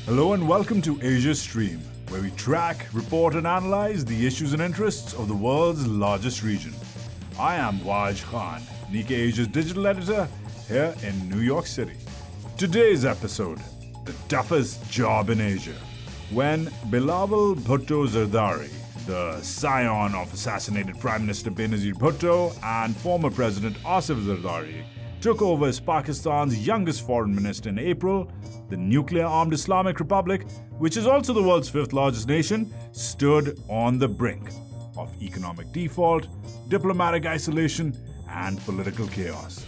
Hello and welcome to Asia Stream, where we track, report and analyze the issues and interests of the world's largest region. I am Waj Khan, Nikkei Asia's digital editor here in New York City. Today's episode, the toughest job in Asia. When Bilawal Bhutto-Zardari, the scion of assassinated Prime Minister Benazir Bhutto and former President Asif Zardari, took over as Pakistan's youngest foreign minister in April, the nuclear-armed Islamic Republic, which is also the world's fifth largest nation, stood on the brink of economic default, diplomatic isolation, and political chaos.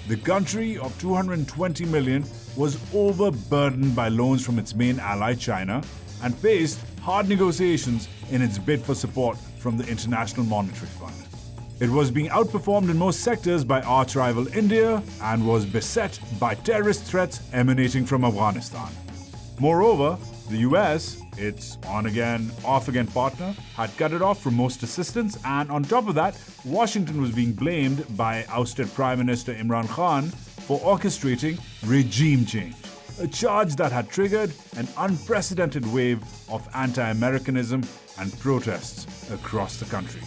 The country of 220 million was overburdened by loans from its main ally China and faced hard negotiations in its bid for support from the International Monetary Fund. It was being outperformed in most sectors by arch-rival India and was beset by terrorist threats emanating from Afghanistan. Moreover, the US, its on-again, off-again partner, had cut it off from most assistance, and on top of that, Washington was being blamed by ousted Prime Minister Imran Khan for orchestrating regime change, a charge that had triggered an unprecedented wave of anti-Americanism and protests across the country.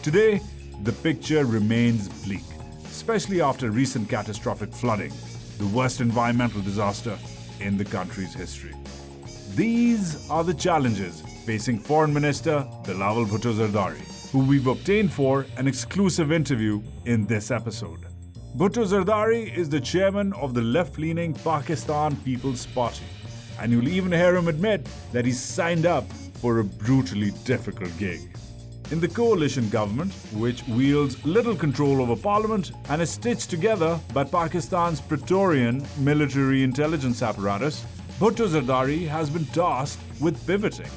Today, the picture remains bleak, especially after recent catastrophic flooding, the worst environmental disaster in the country's history. These are the challenges facing Foreign Minister Bilawal Bhutto-Zardari, who we've obtained for an exclusive interview in this episode. Bhutto-Zardari is the chairman of the left-leaning Pakistan People's Party, and you'll even hear him admit that he's signed up for a brutally difficult gig. In the coalition government, which wields little control over parliament and is stitched together by Pakistan's Praetorian military intelligence apparatus, Bhutto-Zardari has been tasked with pivoting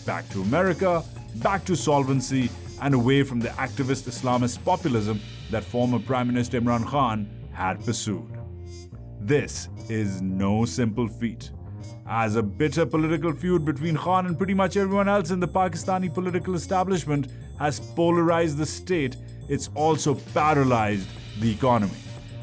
back to America, back to solvency, and away from the activist Islamist populism that former Prime Minister Imran Khan had pursued. This is no simple feat, as a bitter political feud between Khan and pretty much everyone else in the Pakistani political establishment has polarized the state. It's also paralyzed the economy.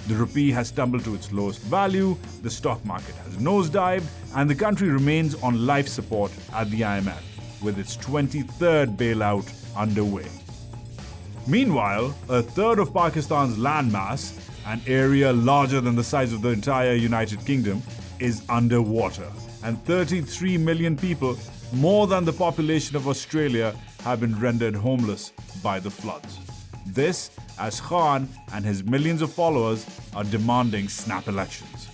The rupee has tumbled to its lowest value, the stock market has nosedived, and the country remains on life support at the IMF, with its 23rd bailout underway. Meanwhile, a third of Pakistan's landmass, an area larger than the size of the entire United Kingdom, is underwater, and 33 million people, more than the population of Australia, have been rendered homeless by the floods. This, as Khan and his millions of followers are demanding snap elections.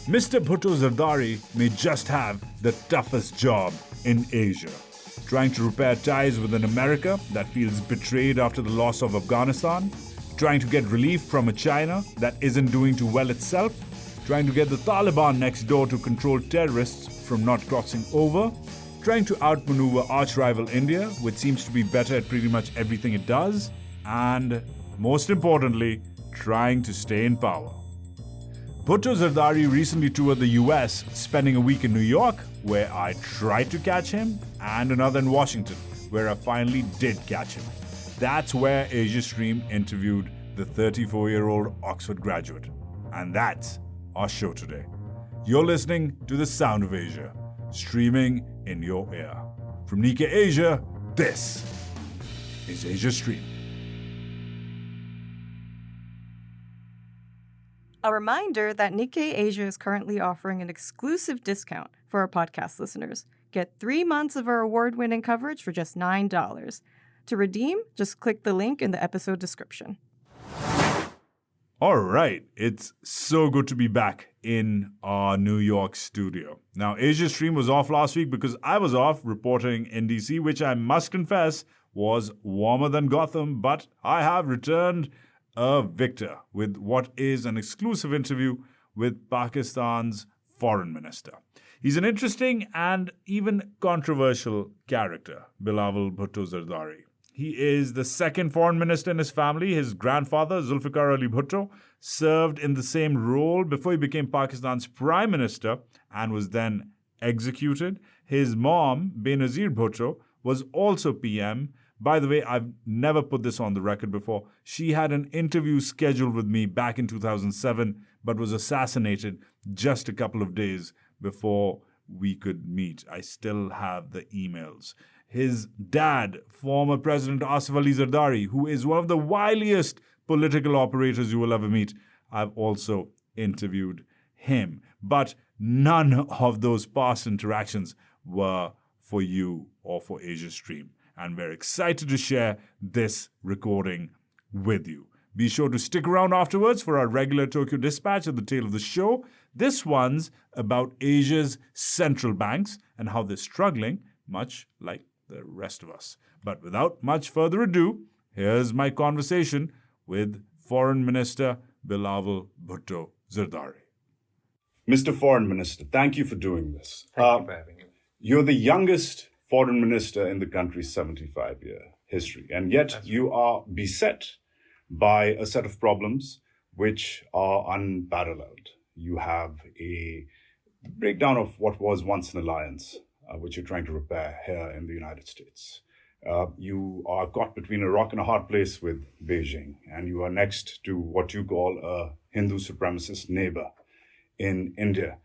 Mr. Bhutto-Zardari may just have the toughest job in Asia, trying to repair ties with an America that feels betrayed after the loss of Afghanistan, trying to get relief from a China that isn't doing too well itself, trying to get the Taliban next door to control terrorists from not crossing over, trying to outmaneuver arch-rival India, which seems to be better at pretty much everything it does, and, most importantly, trying to stay in power. Bhutto-Zardari recently toured the US, spending a week in New York, where I tried to catch him, and another in Washington, where I finally did catch him. That's where Asia Stream interviewed the 34-year-old Oxford graduate. And that's our show today. You're listening to The Sound of Asia, streaming in your ear. From Nikkei Asia, this is Asia Stream. A reminder that Nikkei Asia is currently offering an exclusive discount for our podcast listeners. Get 3 months of our award-winning coverage for just $9. To redeem, just click the link in the episode description. All right, it's so good to be back in our New York studio. Now, Asia Stream was off last week because I was off reporting in DC, which I must confess was warmer than Gotham, but I have returned a victor with what is an exclusive interview with Pakistan's foreign minister. He's an interesting and even controversial character, Bilawal Bhutto-Zardari. He is the second foreign minister in his family. His grandfather, Zulfikar Ali Bhutto, served in the same role before he became Pakistan's prime minister and was then executed. His mom, Benazir Bhutto, was also PM. By the way, I've never put this on the record before. She had an interview scheduled with me back in 2007, but was assassinated just a couple of days before we could meet. I still have the emails. His dad, former President Asif Ali Zardari, who is one of the wiliest political operators you will ever meet, I've also interviewed him. But none of those past interactions were for you or for Asia Stream. And we're excited to share this recording with you. Be sure to stick around afterwards for our regular Tokyo Dispatch at the tail of the show. This one's about Asia's central banks and how they're struggling, much like the rest of us. But without much further ado, here's my conversation with Foreign Minister Bilawal Bhutto-Zardari. Mr. Foreign Minister, thank you for doing this. Thank you for having me. You're the youngest foreign minister in the country's 75-year history, and yet you are beset by a set of problems which are unparalleled. You have a breakdown of what was once an alliance, which you're trying to repair here in the United States. You are caught between a rock and a hard place with Beijing, and you are next to what you call a Hindu supremacist neighbor in India.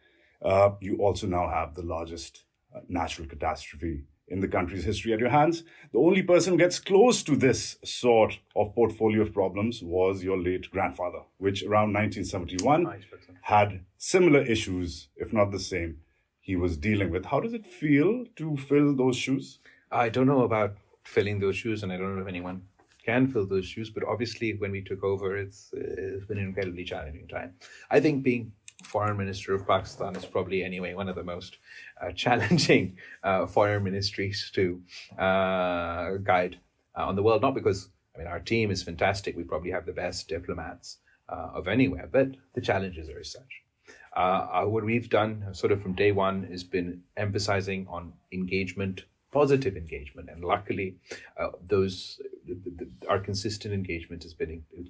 You also now have the largest natural catastrophe in the country's history at your hands. The only person who gets close to this sort of portfolio of problems was your late grandfather, which around 1971 had similar issues, if not the same, he was dealing with. How does it feel to fill those shoes? I don't know about filling those shoes, and I don't know if anyone can fill those shoes, but obviously when we took over, it's been an incredibly challenging time. I think being Foreign Minister of Pakistan is probably anyway one of the most challenging foreign ministries to guide on the world. Not because, our team is fantastic. We probably have the best diplomats of anywhere, but the challenges are as such. What we've done sort of from day one has been emphasizing on engagement, positive engagement, and luckily our consistent engagement is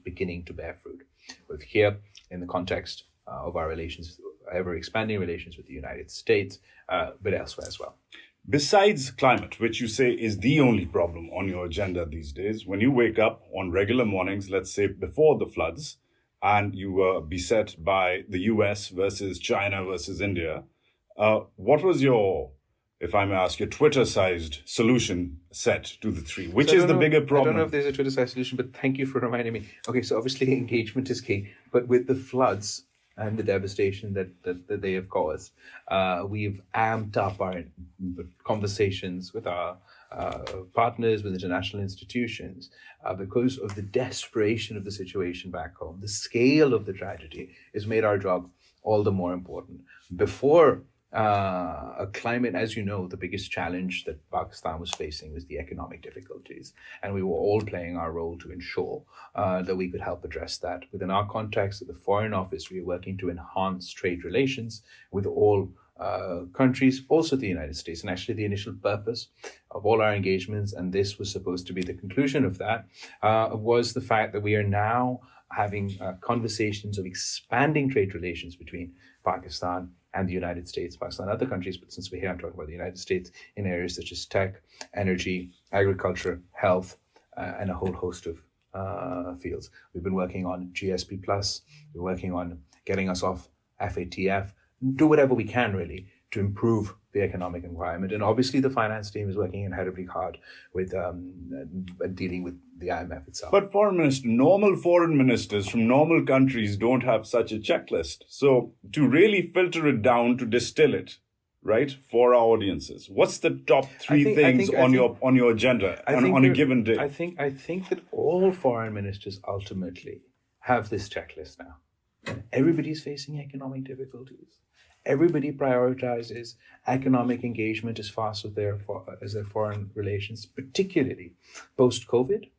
beginning to bear fruit. Both here in the context of our relations, ever-expanding relations with the United States, but elsewhere as well. Besides climate, which you say is the only problem on your agenda these days, when you wake up on regular mornings, let's say before the floods, and you were beset by the US versus China versus India, what was your, if I may ask, your Twitter-sized solution set to the three? Which is the bigger problem? I don't know if there's a Twitter-sized solution, but thank you for reminding me. Okay, so obviously engagement is key, but with the floods and the devastation that they have caused, we've amped up our conversations with our partners, with international institutions, because of the desperation of the situation back home. The scale of the tragedy has made our job all the more important. Before a climate, as you know, the biggest challenge that Pakistan was facing was the economic difficulties. And we were all playing our role to ensure that we could help address that. Within our context at the Foreign Office, we are working to enhance trade relations with all countries, also the United States. And actually the initial purpose of all our engagements, and this was supposed to be the conclusion of that, was the fact that we are now having conversations of expanding trade relations between Pakistan and the United States, Pakistan and other countries, but since we're here, I'm talking about the United States in areas such as tech, energy, agriculture, health, and a whole host of fields. We've been working on GSP+, we're working on getting us off FATF, do whatever we can really to improve the economic environment. And obviously the finance team is working incredibly hard with dealing with the IMF itself. But normal foreign ministers from normal countries don't have such a checklist. So to really filter it down, to distill it, right, for our audiences, what's the top three things on your agenda on a given day? I think that all foreign ministers ultimately have this checklist now. Everybody's facing economic difficulties. Everybody prioritizes economic engagement as fast as their foreign relations, particularly post-COVID,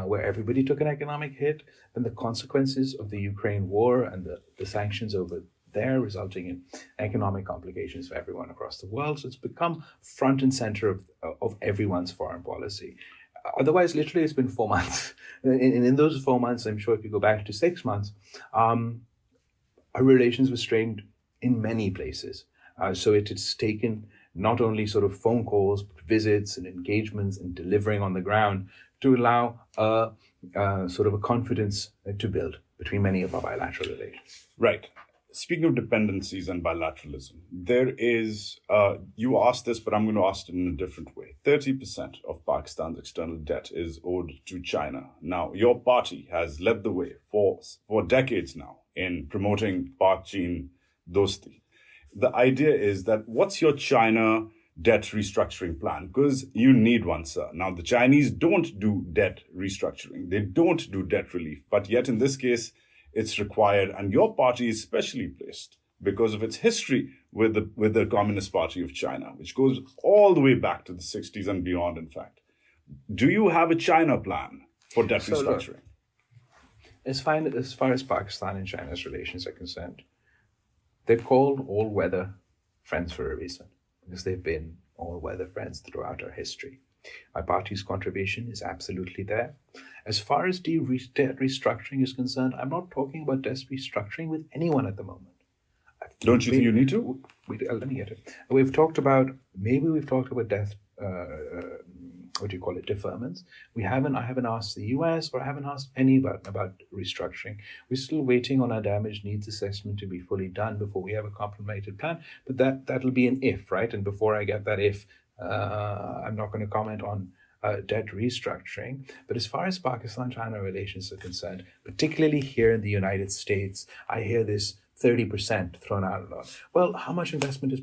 where everybody took an economic hit, and the consequences of the Ukraine war and the sanctions over there resulting in economic complications for everyone across the world. So it's become front and center of everyone's foreign policy. Otherwise, literally, it's been 4 months. In those 4 months, I'm sure if you go back to 6 months, our relations were strained in many places. So it has taken not only sort of phone calls, but visits and engagements and delivering on the ground to allow sort of a confidence to build between many of our bilateral relations. Right. speaking of dependencies and bilateralism, there is, you asked this, but I'm going to ask it in a different way. 30% of Pakistan's external debt is owed to China. Now, your party has led the way for decades now in promoting Pak-Chin Dosti. The idea is that what's your China debt restructuring plan? Because you need one, sir. Now, the Chinese don't do debt restructuring. They don't do debt relief. But yet, in this case, it's required. And your party is specially placed because of its history with the Communist Party of China, which goes all the way back to the 60s and beyond, in fact. Do you have a China plan for debt restructuring? As far as Pakistan and China's relations are concerned, they're called all-weather friends for a reason, because they've been all-weather friends throughout our history. My party's contribution is absolutely there. As far as debt restructuring is concerned, I'm not talking about debt restructuring with anyone at the moment. Don't you think you need to? Let me get it. We've talked about debt, deferments. I haven't asked the US or I haven't asked any about restructuring. We're still waiting on our damage needs assessment to be fully done before we have a complimented plan. But that'll be an if, right? And before I get that if, I'm not going to comment on debt restructuring. But as far as Pakistan-China relations are concerned, particularly here in the United States, I hear this 30% thrown out a lot. Well, how much investment is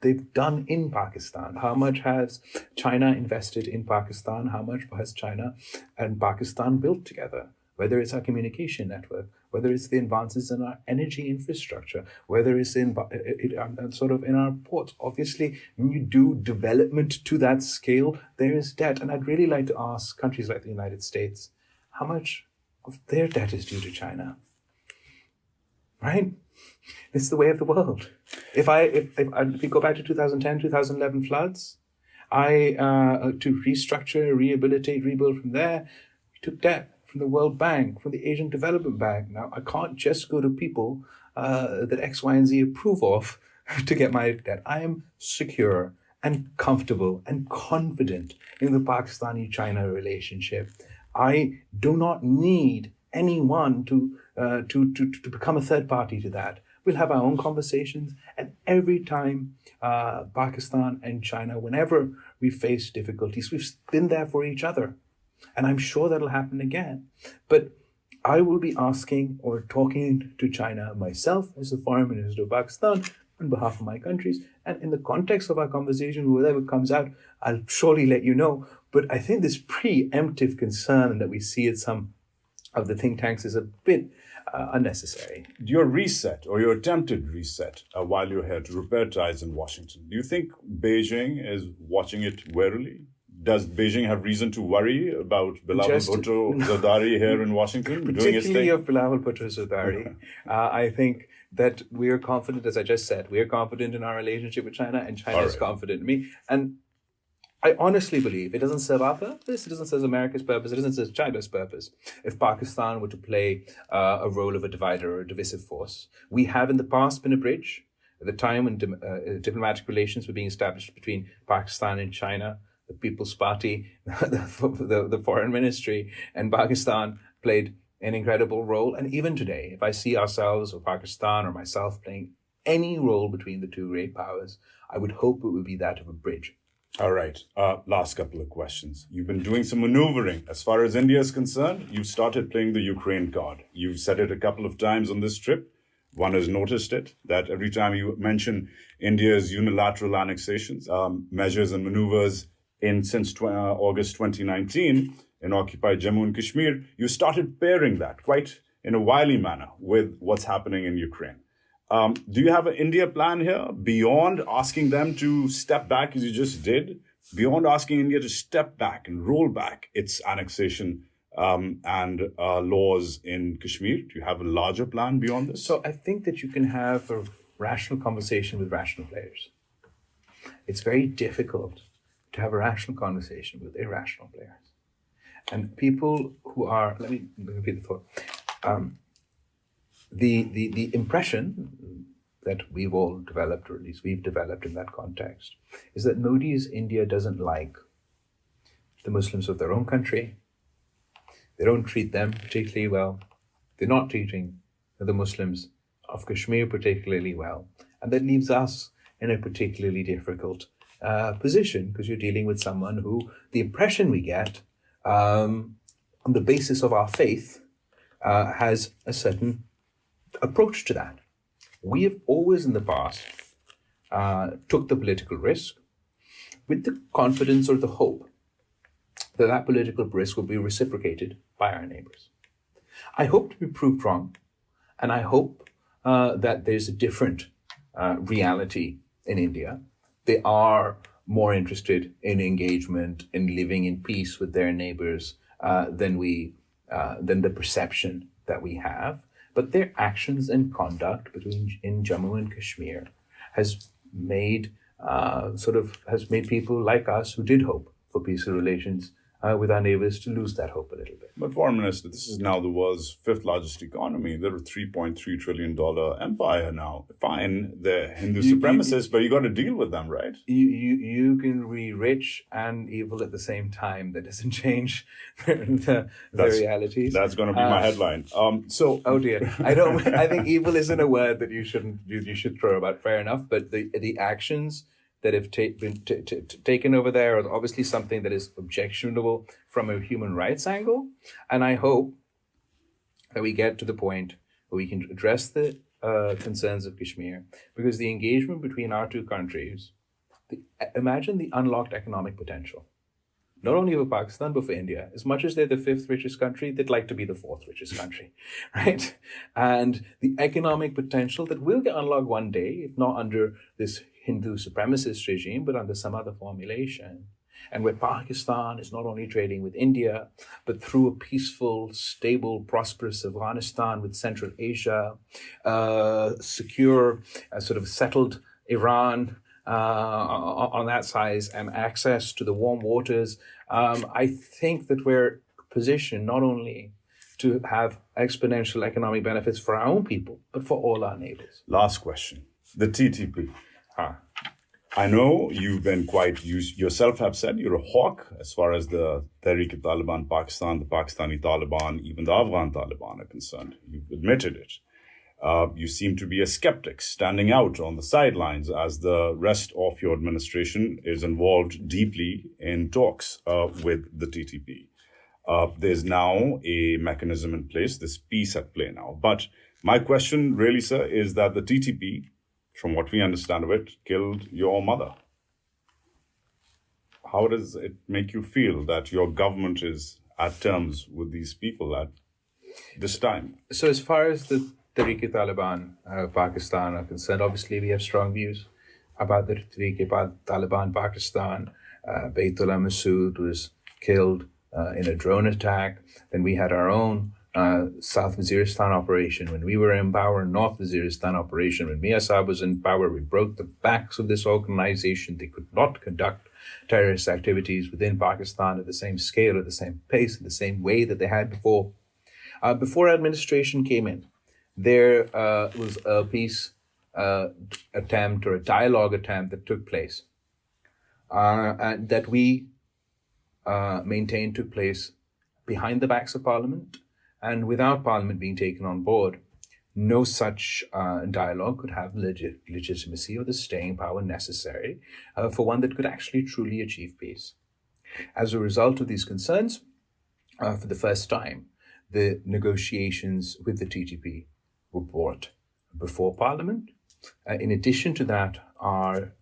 they've done in Pakistan? How much has China invested in Pakistan? How much has China and Pakistan built together? Whether it's our communication network, whether it's the advances in our energy infrastructure, whether it's in our ports. Obviously, when you do development to that scale, there is debt. And I'd really like to ask countries like the United States, how much of their debt is due to China? Right? It's the way of the world. If we go back to 2010, 2011 floods, to restructure, rehabilitate, rebuild from there, we took debt from the World Bank, from the Asian Development Bank. Now, I can't just go to people that X, Y, and Z approve of to get my debt. I am secure and comfortable and confident in the Pakistani-China relationship. I do not need anyone to become a third party to that. We'll have our own conversations, and every time Pakistan and China, whenever we face difficulties, we've been there for each other. And I'm sure that'll happen again. But I will be asking or talking to China myself as the Foreign Minister of Pakistan on behalf of my countries. And in the context of our conversation, whatever comes out, I'll surely let you know. But I think this preemptive concern that we see at some of the think tanks is a bit unnecessary. Your reset or your attempted reset while you're here to repair ties in Washington, do you think Beijing is watching it warily? Does Beijing have reason to worry about Bilawal Bhutto-Zardari here in Washington doing his thing? Particularly of Bilawal Bhutto-Zardari. I think that we are confident, as I just said, we are confident in our relationship with China, and China is confident in me. And I honestly believe it doesn't serve our purpose, it doesn't serve America's purpose, it doesn't serve China's purpose. If Pakistan were to play a role of a divider or a divisive force, we have in the past been a bridge. At the time when diplomatic relations were being established between Pakistan and China, the People's Party, the Foreign Ministry, and Pakistan played an incredible role. And even today, if I see ourselves or Pakistan or myself playing any role between the two great powers, I would hope it would be that of a bridge. All right. Last couple of questions. You've been doing some maneuvering. As far as India is concerned, you've started playing the Ukraine card. You've said it a couple of times on this trip. One has noticed it, that every time you mention India's unilateral annexations, measures and maneuvers since August 2019 in occupied Jammu and Kashmir, you started pairing that quite in a wily manner with what's happening in Ukraine. Do you have an India plan here beyond asking them to step back as you just did, beyond asking India to step back and roll back its annexation and laws in Kashmir? Do you have a larger plan beyond this? So I think that you can have a rational conversation with rational players. It's very difficult to have a rational conversation with irrational players. And people who are, let me repeat the thought. The impression that we've all developed, or at least we've developed in that context, is that Modi's India doesn't like the Muslims of their own country. They don't treat them particularly well. They're not treating the Muslims of Kashmir particularly well. And that leaves us in a particularly difficult position, because you're dealing with someone who the impression we get on the basis of our faith has a certain approach to that. We have always in the past took the political risk with the confidence or the hope that that political risk will be reciprocated by our neighbors. I hope to be proved wrong, and I hope that there's a different reality in India. They are more interested in engagement, in living in peace with their neighbors than the perception that we have. But their actions and conduct in Jammu and Kashmir has made people like us who did hope for peaceful relations with our neighbors to lose that hope a little bit. But Foreign Minister, this is now the world's fifth largest economy. They're a $3.3 trillion empire now. Fine, they're Hindu supremacists, but you got to deal with them, right? You can be rich and evil at the same time. That doesn't change the realities. That's going to be my headline. Oh dear, I think evil isn't a word that you should throw about. Fair enough, but the actions that have been taken over there are obviously something that is objectionable from a human rights angle. And I hope that we get to the point where we can address the concerns of Kashmir, because the engagement between our two countries, imagine the unlocked economic potential, not only for Pakistan, but for India. As much as they're the fifth richest country, they'd like to be the fourth richest country, right? And the economic potential that will get unlocked one day, if not under this Hindu supremacist regime, but under some other formulation. And where Pakistan is not only trading with India, but through a peaceful, stable, prosperous Afghanistan with Central Asia, secure, sort of settled Iran on that size, and access to the warm waters. I think that we're positioned not only to have exponential economic benefits for our own people, but for all our neighbors. Last question. The TTP. I know you've been you yourself have said you're a hawk as far as the Tehreek-e-Taliban Pakistan, the Pakistani Taliban, even the Afghan Taliban are concerned. You've admitted it. You seem to be a skeptic, standing out on the sidelines as the rest of your administration is involved deeply in talks with the TTP. There's now a mechanism in place, this peace at play now. But my question really, sir, is that the TTP, from what we understand of it, killed your mother. How does it make you feel that your government is at terms with these people at this time? So as far as the Tehreek-e-Taliban Pakistan are concerned, obviously we have strong views about the Tehreek-e-Taliban Pakistan. Baytullah Masood was killed in a drone attack. Then we had our own South Waziristan operation. When we were in power, North Waziristan operation. When Mia Saab was in power, we broke the backs of this organization. They could not conduct terrorist activities within Pakistan at the same scale, at the same pace, in the same way that they had before. Before administration came in, there was a peace attempt or a dialogue attempt that took place, and that we maintained took place behind the backs of Parliament. And without Parliament being taken on board, no such dialogue could have legitimacy or the staying power necessary for one that could actually truly achieve peace. As a result of these concerns, for the first time, the negotiations with the TTP were brought before Parliament. In addition to that, our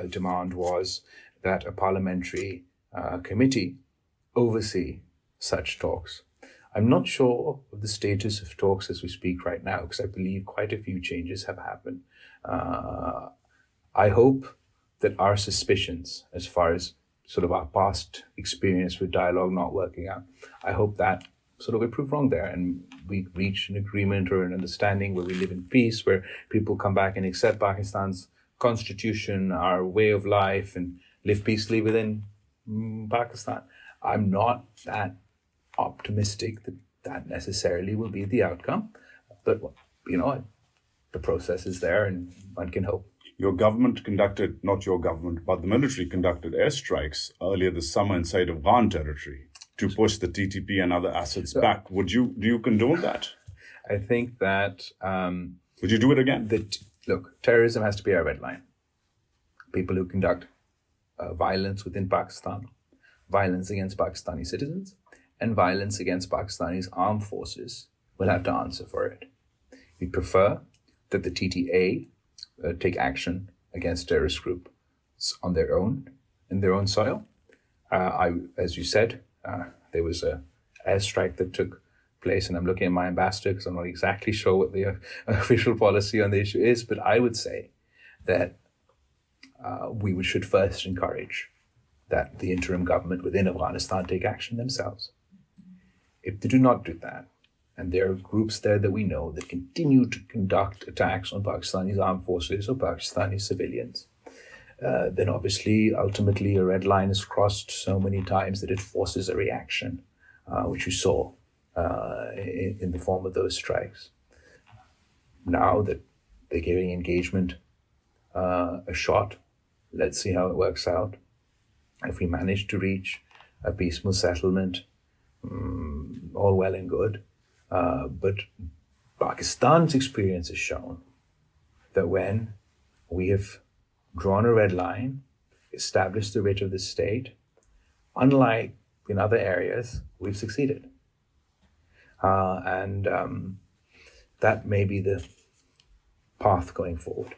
demand was that a parliamentary committee oversee such talks. I'm not sure of the status of talks as we speak right now, because I believe quite a few changes have happened. I hope that our suspicions, as far as sort of our past experience with dialogue not working out, I hope that sort of we prove wrong there and we reach an agreement or an understanding where we live in peace, where people come back and accept Pakistan's constitution, our way of life, and live peacefully within Pakistan. I'm not that optimistic that necessarily will be the outcome, but the process is there and one can hope. Your government conducted, not your government, but the military conducted airstrikes earlier this summer inside Afghan territory to push the TTP and other assets back. Do you condone that? I think that Would you do it again? Look, terrorism has to be our red line. People who conduct violence within Pakistan, violence against Pakistani citizens, and violence against Pakistani's armed forces will have to answer for it. We prefer that the TTA take action against terrorist groups on their own, in their own soil. As you said, there was an airstrike that took place, and I'm looking at my ambassador because I'm not exactly sure what the official policy on the issue is, but I would say that we should first encourage that the interim government within Afghanistan take action themselves. If they do not do that, and there are groups there that we know that continue to conduct attacks on Pakistani's armed forces or Pakistani civilians, then obviously, ultimately, a red line is crossed so many times that it forces a reaction, which you saw in the form of those strikes. Now that they're giving engagement a shot, let's see how it works out. If we manage to reach a peaceful settlement, all well and good. But Pakistan's experience has shown that when we have drawn a red line, established the writ of the state, unlike in other areas, we've succeeded. And that may be the path going forward.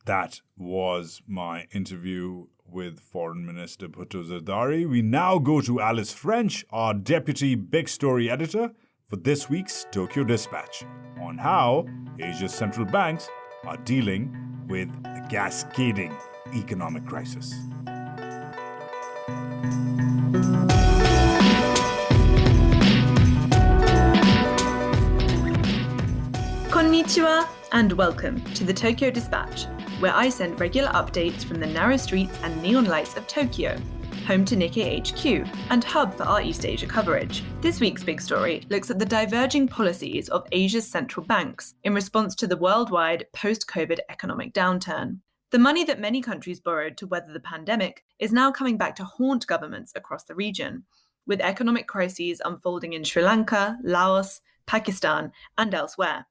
That was my interview with Foreign Minister Bhutto-Zardari. We now go to Alice French, our Deputy Big Story Editor, for this week's Tokyo Dispatch on how Asia's central banks are dealing with a cascading economic crisis. Konnichiwa and welcome to the Tokyo Dispatch, where I send regular updates from the narrow streets and neon lights of Tokyo, home to Nikkei HQ and hub for our East Asia coverage. This week's big story looks at the diverging policies of Asia's central banks in response to the worldwide post-COVID economic downturn. The money that many countries borrowed to weather the pandemic is now coming back to haunt governments across the region, with economic crises unfolding in Sri Lanka, Laos, Pakistan, and elsewhere.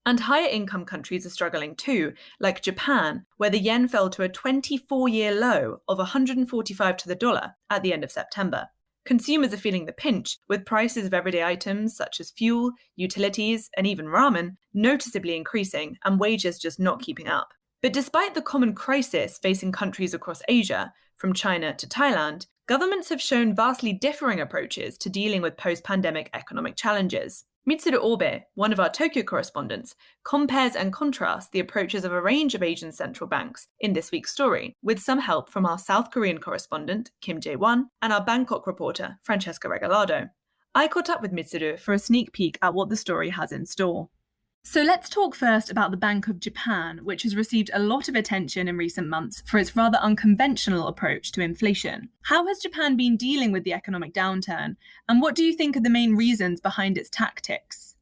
And higher income countries are struggling too, like Japan, where the yen fell to a 24-year low of 145 to the dollar at the end of September. Consumers are feeling the pinch, with prices of everyday items such as fuel, utilities, and even ramen noticeably increasing and wages just not keeping up. But despite the common crisis facing countries across Asia, from China to Thailand, governments have shown vastly differing approaches to dealing with post-pandemic economic challenges. Mitsuru Obe, one of our Tokyo correspondents, compares and contrasts the approaches of a range of Asian central banks in this week's story, with some help from our South Korean correspondent, Kim Jae-won, and our Bangkok reporter, Francesca Regalado. I caught up with Mitsuru for a sneak peek at what the story has in store. So let's talk first about the Bank of Japan, which has received a lot of attention in recent months for its rather unconventional approach to inflation. How has Japan been dealing with the economic downturn, and what do you think are the main reasons behind its tactics?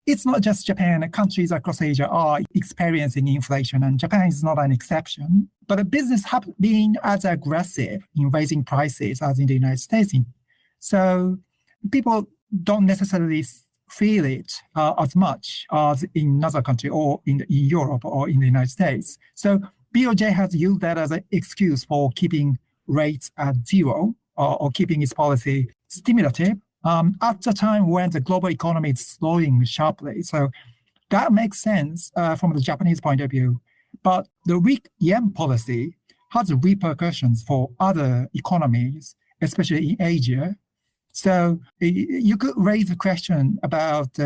It's not just Japan. Countries across Asia are experiencing inflation, and Japan is not an exception. But the business have been as aggressive in raising prices as in the United States. So people don't necessarily feel it as much as in another country or in Europe or in the United States. So BOJ has used that as an excuse for keeping rates at zero or keeping its policy stimulative at the time when the global economy is slowing sharply. So that makes sense from the Japanese point of view. But the weak yen policy has repercussions for other economies, especially in Asia. So you could raise the question about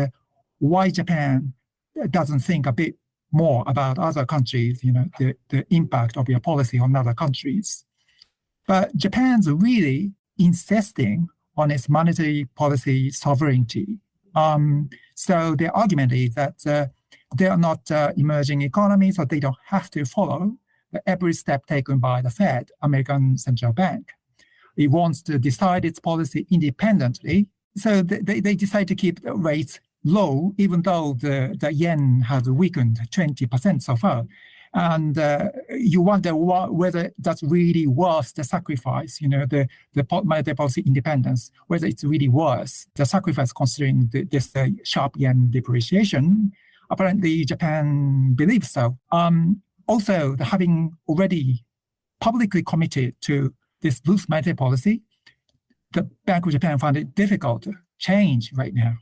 why Japan doesn't think a bit more about other countries, the impact of your policy on other countries. But Japan's really insisting on its monetary policy sovereignty. So the argument is that they are not emerging economies, so they don't have to follow every step taken by the Fed, American Central Bank. It wants to decide its policy independently. So they decide to keep the rates low, even though the yen has weakened 20% so far. And you wonder whether that's really worth the sacrifice, the monetary policy independence, whether it's really worth the sacrifice considering this sharp yen depreciation. apparently Japan believes so. Also, having already publicly committed to this loose monetary policy, the Bank of Japan found it difficult to change right now.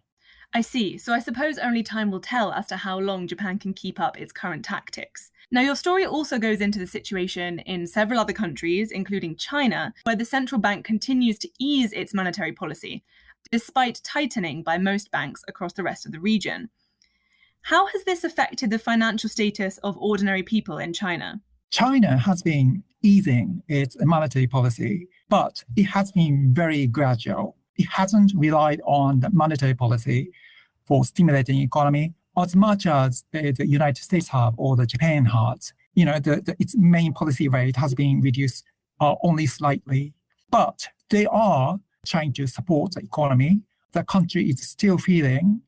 I see. So I suppose only time will tell as to how long Japan can keep up its current tactics. Now, your story also goes into the situation in several other countries, including China, where the central bank continues to ease its monetary policy, despite tightening by most banks across the rest of the region. How has this affected the financial status of ordinary people in China? China has been easing its monetary policy, but it has been very gradual. It hasn't relied on the monetary policy for stimulating economy as much as the United States have or the Japan has. Its main policy rate has been reduced only slightly, but they are trying to support the economy. The country is still feeling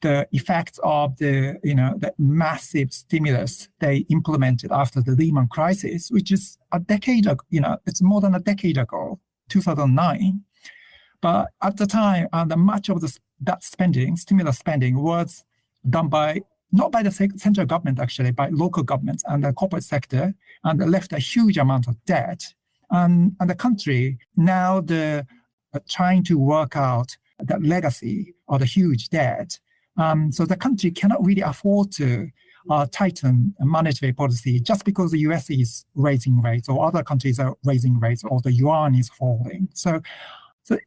the effects of the massive stimulus they implemented after the Lehman crisis, which is a decade ago, it's more than a decade ago, 2009. But at the time, much of that stimulus spending was done not by the central government, actually, by local governments and the corporate sector, and left a huge amount of debt. And the country now trying to work out the legacy of the huge debt. So the country cannot really afford to tighten monetary policy just because the US is raising rates or other countries are raising rates or the yuan is falling. So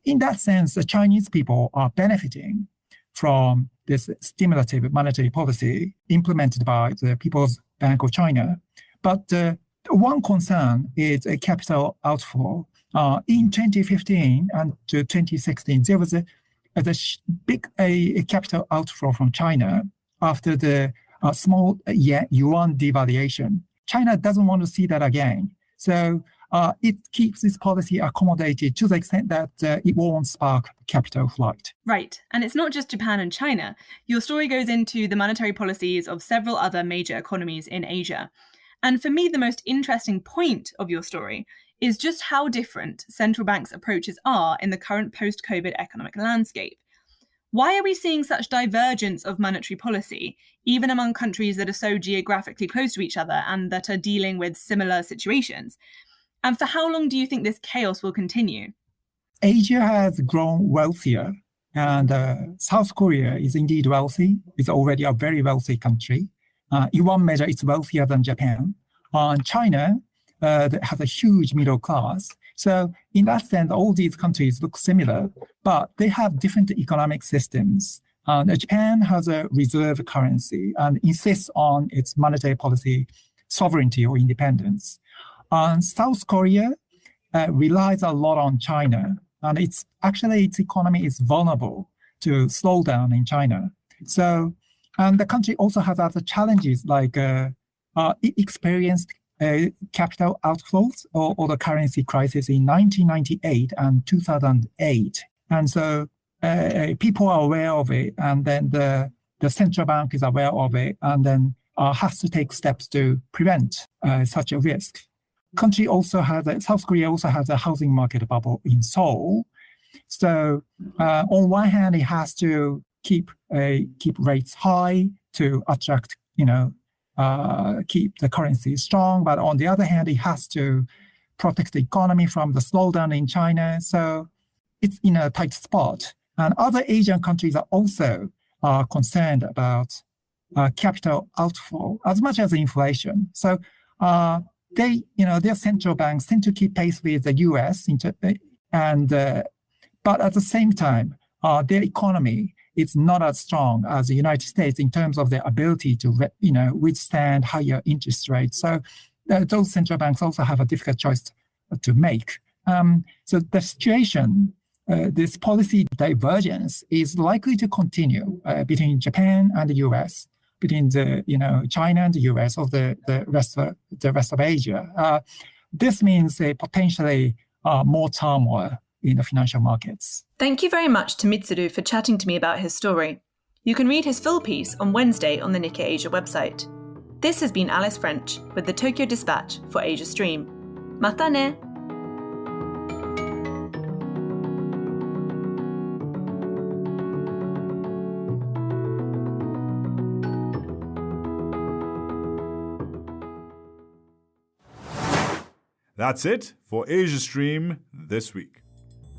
in that sense, the Chinese people are benefiting from this stimulative monetary policy implemented by the People's Bank of China. But one concern is a capital outflow. In 2015 and to 2016, there was a big capital outflow from China after the small yuan devaluation. China doesn't want to see that again. So it keeps its policy accommodated to the extent that it won't spark capital flight. Right. And it's not just Japan and China. Your story goes into the monetary policies of several other major economies in Asia. And for me, the most interesting point of your story is just how different central banks' approaches are in the current post-COVID economic landscape. Why are we seeing such divergence of monetary policy, even among countries that are so geographically close to each other and that are dealing with similar situations? And for how long do you think this chaos will continue? Asia has grown wealthier, and South Korea is indeed wealthy. It's already a very wealthy country. In one measure, it's wealthier than Japan. China has a huge middle class. So in that sense, all these countries look similar, but they have different economic systems. Japan has a reserve currency and insists on its monetary policy sovereignty or independence. South Korea relies a lot on China, and its economy is vulnerable to slowdown in China. So, and the country also has other challenges like it experienced capital outflows or the currency crisis in 1998 and 2008. And so people are aware of it, and then the central bank is aware of it, and then has to take steps to prevent such a risk. South Korea also has a housing market bubble in Seoul. So on one hand, it has to keep rates high to attract, keep the currency strong. But on the other hand, it has to protect the economy from the slowdown in China. So it's in a tight spot. And other Asian countries are also concerned about capital outflow as much as inflation. So their central banks tend to keep pace with the US, but at the same time, their economy is not as strong as the United States in terms of their ability to, withstand higher interest rates. So those central banks also have a difficult choice to make. So the situation, this policy divergence, is likely to continue between Japan and the US, between China and the US, or the rest of Asia. This means potentially more turmoil in the financial markets. Thank you very much to Mitsuru for chatting to me about his story. You can read his full piece on Wednesday on the Nikkei Asia website. This has been Alice French with the Tokyo Dispatch for Asia Stream. Mata ne! That's it for Asia Stream this week.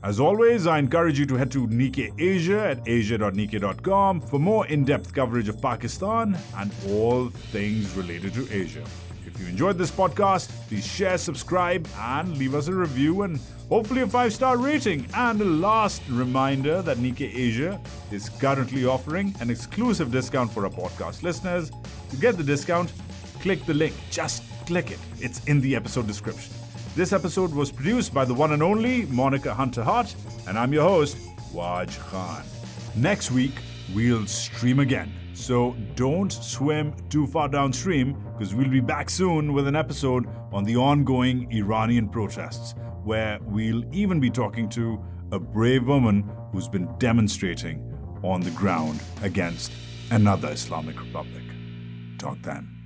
As always, I encourage you to head to Nikkei Asia at asia.nikkei.com for more in-depth coverage of Pakistan and all things related to Asia. If you enjoyed this podcast, please share, subscribe, and leave us a review and hopefully a 5-star rating. And a last reminder that Nikkei Asia is currently offering an exclusive discount for our podcast listeners. To get the discount, click the link. Just click it. It's in the episode description. This episode was produced by the one and only Monica Hunter-Hart, and I'm your host, Waj Khan. Next week, we'll stream again. So don't swim too far downstream, because we'll be back soon with an episode on the ongoing Iranian protests, where we'll even be talking to a brave woman who's been demonstrating on the ground against another Islamic republic. Talk then.